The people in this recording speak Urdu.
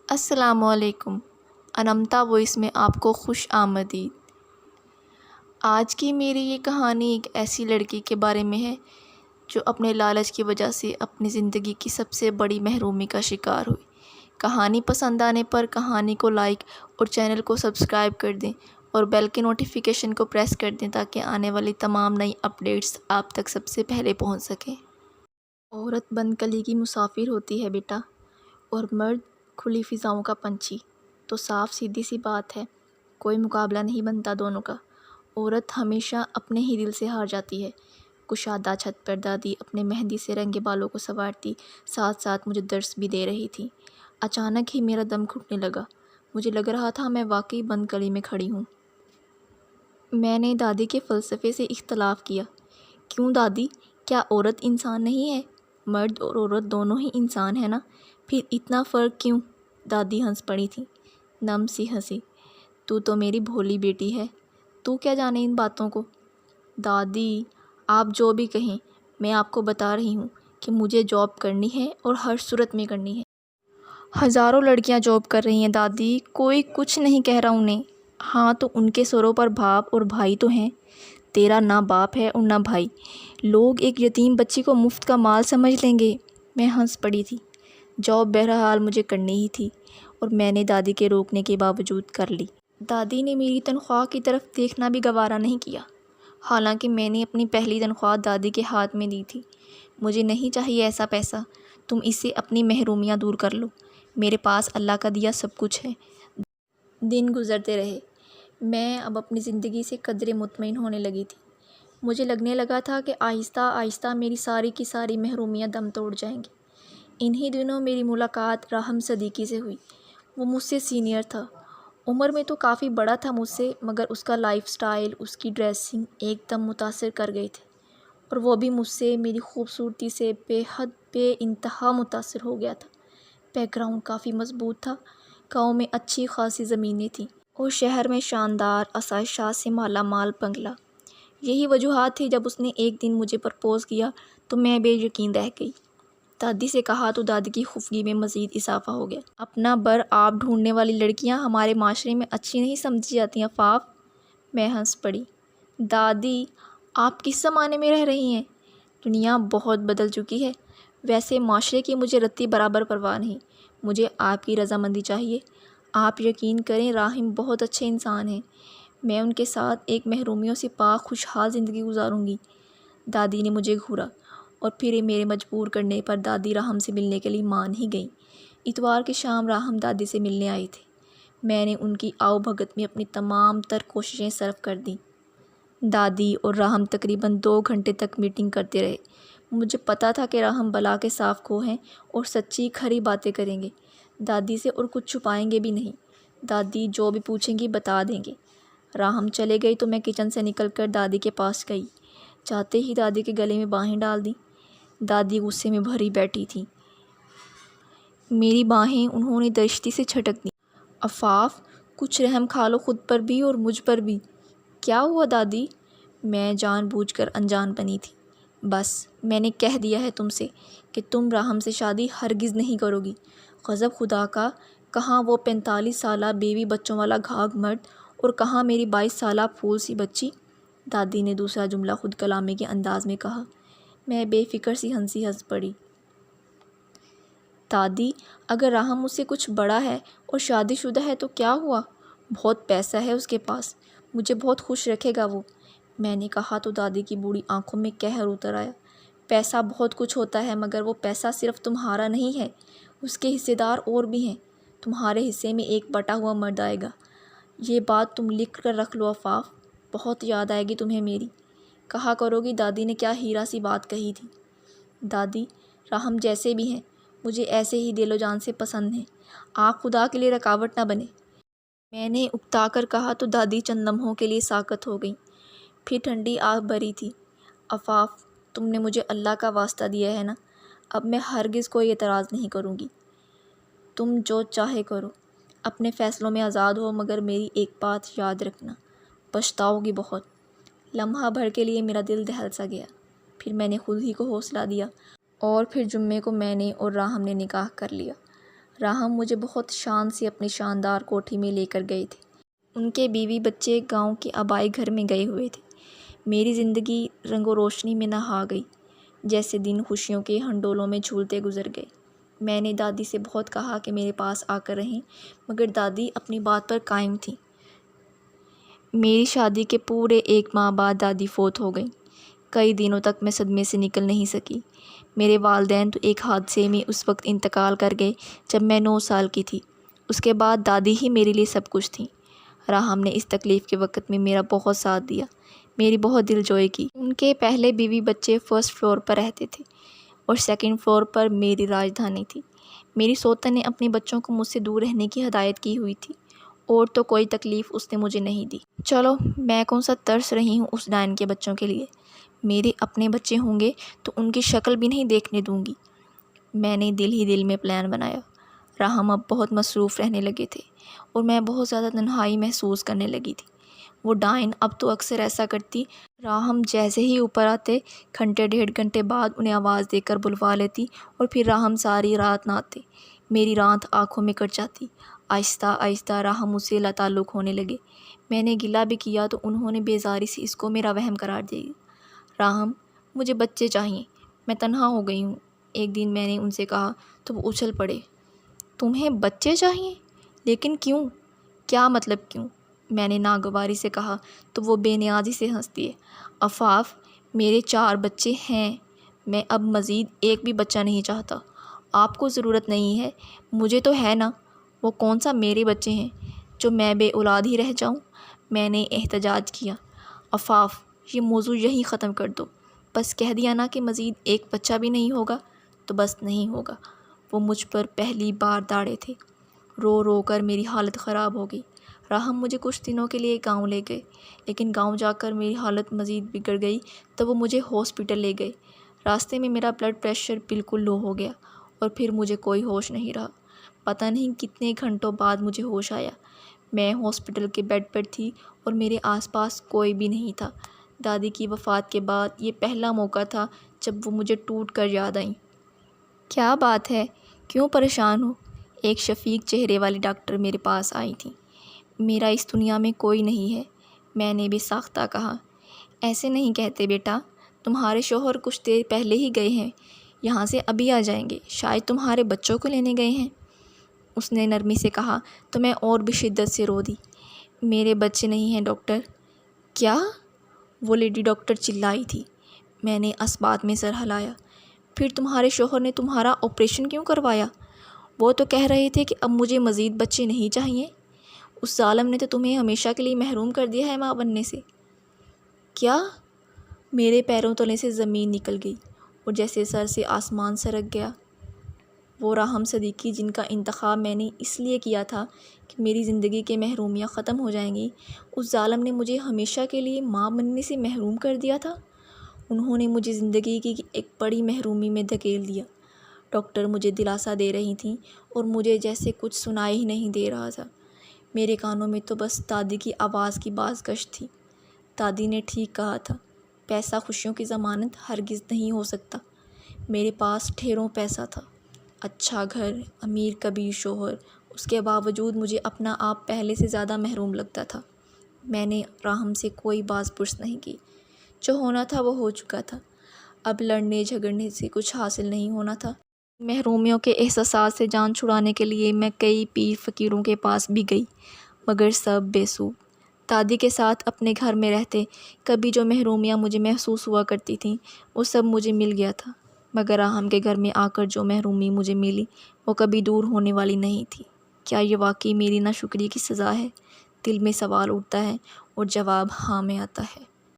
السلام علیکم۔ انمتا وائس میں آپ کو خوش آمدید۔ آج کی میری یہ کہانی ایک ایسی لڑکی کے بارے میں ہے جو اپنے لالچ کی وجہ سے اپنی زندگی کی سب سے بڑی محرومی کا شکار ہوئی۔ کہانی پسند آنے پر کہانی کو لائک اور چینل کو سبسکرائب کر دیں اور بیل کے نوٹیفیکیشن کو پریس کر دیں تاکہ آنے والی تمام نئی اپڈیٹس آپ تک سب سے پہلے پہنچ سکیں۔ عورت بند کلی کی مسافر ہوتی ہے بیٹا، اور مرد کھلی فضاؤں کا پنچھی۔ تو صاف سیدھی سی بات ہے، کوئی مقابلہ نہیں بنتا دونوں کا۔ عورت ہمیشہ اپنے ہی دل سے ہار جاتی ہے۔ کشادہ چھت پر دادی اپنے مہندی سے رنگے بالوں کو سنوارتی ساتھ ساتھ مجھے درس بھی دے رہی تھی۔ اچانک ہی میرا دم گھٹنے لگا۔ مجھے لگ رہا تھا میں واقعی بند کلی میں کھڑی ہوں۔ میں نے دادی کے فلسفے سے اختلاف کیا۔ کیوں دادی، کیا عورت انسان نہیں ہے؟ مرد اور عورت دونوں ہی انسان ہیں نا، پھر اتنا فرق کیوں؟ دادی ہنس پڑی تھی، نم سی ہنسی۔ تو میری بھولی بیٹی ہے، تو کیا جانے ان باتوں کو۔ دادی آپ جو بھی کہیں، میں آپ کو بتا رہی ہوں کہ مجھے جاب کرنی ہے اور ہر صورت میں کرنی ہے۔ ہزاروں لڑکیاں جاب کر رہی ہیں دادی، کوئی کچھ نہیں کہہ رہا انہیں۔ ہاں تو ان کے سروں پر باپ اور بھائی تو ہیں، تیرا نہ باپ ہے اور نہ بھائی۔ لوگ ایک یتیم بچی کو مفت کا مال سمجھ لیں گے۔ میں ہنس پڑی تھی۔ جاب بہرحال مجھے کرنی ہی تھی اور میں نے دادی کے روکنے کے باوجود کر لی۔ دادی نے میری تنخواہ کی طرف دیکھنا بھی گوارا نہیں کیا، حالانکہ میں نے اپنی پہلی تنخواہ دادی کے ہاتھ میں دی تھی۔ مجھے نہیں چاہیے ایسا پیسہ، تم اس سے اپنی محرومیاں دور کر لو، میرے پاس اللہ کا دیا سب کچھ ہے۔ دن گزرتے رہے، میں اب اپنی زندگی سے قدرے مطمئن ہونے لگی تھی۔ مجھے لگنے لگا تھا کہ آہستہ آہستہ میری ساری کی ساری محرومیاں دم توڑ جائیں گی۔ انہی دنوں میری ملاقات راہم صدیقی سے ہوئی۔ وہ مجھ سے سینئر تھا، عمر میں تو کافی بڑا تھا مجھ سے، مگر اس کا لائف سٹائل، اس کی ڈریسنگ ایک دم متاثر کر گئی تھی، اور وہ بھی مجھ سے، میری خوبصورتی سے بے حد بے انتہا متاثر ہو گیا تھا۔ بیک گراؤنڈ کافی مضبوط تھا، گاؤں میں اچھی خاصی زمینیں تھیں اور شہر میں شاندار آسائشات سے مالا مال بنگلہ۔ یہی وجوہات تھی، جب اس نے ایک دن مجھے پرپوز کیا تو میں بے یقین رہ گئی۔ دادی سے کہا تو دادی کی خفگی میں مزید اضافہ ہو گیا۔ اپنا بر آپ ڈھونڈنے والی لڑکیاں ہمارے معاشرے میں اچھی نہیں سمجھی جاتی عفاف۔ میں ہنس پڑی۔ دادی آپ کس زمانے میں رہ رہی ہیں؟ دنیا بہت بدل چکی ہے۔ ویسے معاشرے کی مجھے رتی برابر پرواہ نہیں، مجھے آپ کی رضامندی چاہیے۔ آپ یقین کریں راہم بہت اچھے انسان ہیں، میں ان کے ساتھ ایک محرومیوں سے پاک خوشحال زندگی گزاروں گی۔ دادی نے مجھے گھورا اور پھر میرے مجبور کرنے پر دادی راہم سے ملنے کے لیے مان ہی گئیں۔ اتوار کی شام راہم دادی سے ملنے آئے تھے۔ میں نے ان کی آؤ بھگت میں اپنی تمام تر کوششیں صرف کر دیں۔ دادی اور راہم تقریباً 2 گھنٹے تک میٹنگ کرتے رہے۔ مجھے پتہ تھا کہ راہم بلا کے صاف خو ہیں اور سچی کھری باتیں کریں گے، دادی سے اور کچھ چھپائیں گے بھی نہیں۔ دادی جو بھی پوچھیں گی بتا دیں گے۔ راہم چلے گئی تو میں کچن سے نکل کر دادی کے پاس گئی۔ جاتے ہی دادی کے گلے میں باہیں ڈال دیں۔ دادی غصے میں بھری بیٹھی تھیں۔ میری باہیں انہوں نے درشتی سے جھٹک دیں۔ عفاف کچھ رحم کھا لو خود پر بھی اور مجھ پر بھی۔ کیا ہوا دادی؟ میں جان بوجھ کر انجان بنی تھی۔ بس میں نے کہہ دیا ہے تم سے کہ تم راہم سے شادی ہرگز نہیں کرو گی۔ غضب خدا کا، کہاں وہ 45 سالہ بیوی بچوں والا گھاگ مرد اور کہاں میری 22 سالہ پھول سی بچی۔ دادی نے دوسرا جملہ خود کلامی کے انداز میں کہا۔ میں بے فکر سی ہنس پڑی۔ دادی اگر راہم مجھ سے کچھ بڑا ہے اور شادی شدہ ہے تو کیا ہوا؟ بہت پیسہ ہے اس کے پاس، مجھے بہت خوش رکھے گا وہ۔ میں نے کہا تو دادی کی بوڑھی آنکھوں میں قہر اتر آیا۔ پیسہ بہت کچھ ہوتا ہے، مگر وہ پیسہ صرف تمہارا نہیں ہے، اس کے حصے دار اور بھی ہیں۔ تمہارے حصے میں ایک بٹا ہوا مرد آئے گا۔ یہ بات تم لکھ کر رکھ لو عفاف، بہت یاد آئے گی تمہیں میری۔ کہا کرو گی دادی نے کیا ہیرا سی بات کہی تھی۔ دادی راہم جیسے بھی ہیں مجھے ایسے ہی دل و جان سے پسند ہیں، آپ خدا کے لیے رکاوٹ نہ بنے۔ میں نے اکتا کر کہا تو دادی چند لمحوں کے لیے ساکت ہو گئیں، پھر ٹھنڈی آہ بھری تھی۔ عفاف تم نے مجھے اللہ کا واسطہ دیا ہے نا، اب میں ہرگز کوئی اعتراض نہیں کروں گی۔ تم جو چاہے کرو، اپنے فیصلوں میں آزاد ہو، مگر میری ایک بات یاد رکھنا، پچھتاؤ گی بہت۔ لمحہ بھر کے لیے میرا دل دہل سا گیا، پھر میں نے خود ہی کو حوصلہ دیا اور پھر جمعے کو میں نے اور راہم نے نکاح کر لیا۔ راہم مجھے بہت شان سے اپنی شاندار کوٹھی میں لے کر گئے تھے۔ ان کے بیوی بچے گاؤں کے آبائی گھر میں گئے ہوئے تھے۔ میری زندگی رنگ و روشنی میں نہا گئی، جیسے دن خوشیوں کے ہنڈولوں میں جھولتے گزر گئے۔ میں نے دادی سے بہت کہا کہ میرے پاس آ کر رہیں، مگر دادی اپنی بات پر قائم تھیں۔ میری شادی کے پورے 1 ماہ بعد دادی فوت ہو گئیں۔ کئی دنوں تک میں صدمے سے نکل نہیں سکی۔ میرے والدین تو ایک حادثے میں اس وقت انتقال کر گئے جب میں 9 سال کی تھی۔ اس کے بعد دادی ہی میرے لیے سب کچھ تھیں۔ راہم نے اس تکلیف کے وقت میں میرا بہت ساتھ دیا، میری بہت دل جوئی کی۔ ان کے پہلے بیوی بچے 1st فلور پر رہتے تھے اور 2nd فلور پر میری راجدھانی تھی۔ میری سوتن نے اپنے بچوں کو مجھ سے دور رہنے کی ہدایت کی ہوئی تھی، اور تو کوئی تکلیف اس نے مجھے نہیں دی۔ چلو، میں کون سا ترس رہی ہوں اس ڈائن کے بچوں کے لیے۔ میرے اپنے بچے ہوں گے تو ان کی شکل بھی نہیں دیکھنے دوں گی۔ میں نے دل ہی دل میں پلان بنایا۔ راہم اب بہت مصروف رہنے لگے تھے اور میں بہت زیادہ تنہائی محسوس کرنے لگی تھی۔ وہ ڈائن اب تو اکثر ایسا کرتی، راہم جیسے ہی اوپر آتے 1.5 گھنٹے بعد انہیں آواز دے کر بلوا لیتی اور پھر راہم ساری رات نہ آتے۔ میری رات آنکھوں میں کٹ جاتی۔ آہستہ آہستہ راہم مجھ سے لا تعلق ہونے لگے۔ میں نے گلہ بھی کیا تو انہوں نے بیزاری سے اس کو میرا وہم قرار دیا۔ راہم، مجھے بچے چاہئیں، میں تنہا ہو گئی ہوں۔ ایک دن میں نے ان سے کہا تو وہ اچھل پڑے۔ تمہیں بچے چاہئیں؟ لیکن کیوں؟ کیا مطلب کیوں؟ میں نے ناگواری سے کہا تو وہ بے نیازی سے ہنس دیے۔ عفاف، میرے 4 بچے ہیں، میں اب مزید ایک بھی بچہ نہیں چاہتا۔ آپ کو ضرورت نہیں ہے، مجھے تو ہے نا۔ وہ کون سا میرے بچے ہیں جو میں بے اولاد ہی رہ جاؤں؟ میں نے احتجاج کیا۔ عفاف، یہ موضوع یہیں ختم کر دو۔ بس کہہ دیا نا کہ مزید ایک بچہ بھی نہیں ہوگا تو بس نہیں ہوگا۔ وہ مجھ پر پہلی بار داڑے تھے۔ رو رو کر میری حالت خراب ہو گئی۔ راہم مجھے کچھ دنوں کے لیے گاؤں لے گئے، لیکن گاؤں جا کر میری حالت مزید بگڑ گئی تو وہ مجھے ہاسپٹل لے گئے۔ راستے میں میرا بلڈ پریشر بالکل لو ہو گیا اور پھر مجھے کوئی ہوش نہیں رہا۔ پتہ نہیں کتنے گھنٹوں بعد مجھے ہوش آیا۔ میں ہاسپٹل کے بیڈ پر تھی اور میرے آس پاس کوئی بھی نہیں تھا۔ دادی کی وفات کے بعد یہ پہلا موقع تھا جب وہ مجھے ٹوٹ کر یاد آئیں۔ کیا بات ہے؟ کیوں پریشان ہو؟ ایک شفیق چہرے والی ڈاکٹر میرے پاس آئی تھیں۔ میرا اس دنیا میں کوئی نہیں ہے، میں نے بھی ساختہ کہا۔ ایسے نہیں کہتے بیٹا، تمہارے شوہر کچھ دیر پہلے ہی گئے ہیں، یہاں سے ابھی آ جائیں گے، شاید تمہارے بچوں کو لینے گئے ہیں۔ اس نے نرمی سے کہا تو میں اور بھی شدت سے رو دی۔ میرے بچے نہیں ہیں ڈاکٹر۔ کیا؟ وہ لیڈی ڈاکٹر چلائی تھی۔ میں نے اسبات میں سر ہلایا۔ پھر تمہارے شوہر نے تمہارا آپریشن کیوں کروایا؟ وہ تو کہہ رہے تھے کہ اب مجھے مزید بچے نہیں چاہیے۔ اس ظالم نے تو تمہیں ہمیشہ کے لیے محروم کر دیا ہے ماں بننے سے۔ کیا؟ میرے پیروں تلے سے زمین نکل گئی اور جیسے سر سے آسمان سرک گیا۔ وہ راہم صدیقی جن کا انتخاب میں نے اس لیے کیا تھا کہ میری زندگی کے محرومیاں ختم ہو جائیں گی، اس ظالم نے مجھے ہمیشہ کے لیے ماں بننے سے محروم کر دیا تھا۔ انہوں نے مجھے زندگی کی ایک بڑی محرومی میں دھکیل دیا۔ ڈاکٹر مجھے دلاسا دے رہی تھیں اور مجھے جیسے کچھ سنائی ہی نہیں دے رہا تھا۔ میرے کانوں میں تو بس دادی کی آواز کی بازگشت تھی۔ دادی نے ٹھیک کہا تھا، پیسہ خوشیوں کی ضمانت ہرگز نہیں ہو سکتا۔ میرے پاس ڈھیروں پیسہ تھا، اچھا گھر، امیر کبیر شوہر، اس کے باوجود مجھے اپنا آپ پہلے سے زیادہ محروم لگتا تھا۔ میں نے راہم سے کوئی باز پرس نہیں کی۔ جو ہونا تھا وہ ہو چکا تھا۔ اب لڑنے جھگڑنے سے کچھ حاصل نہیں ہونا تھا۔ محرومیوں کے احساسات سے جان چھڑانے کے لیے میں کئی پیر فقیروں کے پاس بھی گئی، مگر سب بے سود۔ دادی کے ساتھ اپنے گھر میں رہتے کبھی جو محرومیاں مجھے محسوس ہوا کرتی تھیں وہ سب مجھے مل گیا تھا، مگر راہم کے گھر میں آ کر جو محرومی مجھے ملی وہ کبھی دور ہونے والی نہیں تھی۔ کیا یہ واقعی میری ناشکری کی سزا ہے؟ دل میں سوال اٹھتا ہے اور جواب ہاں میں آتا ہے۔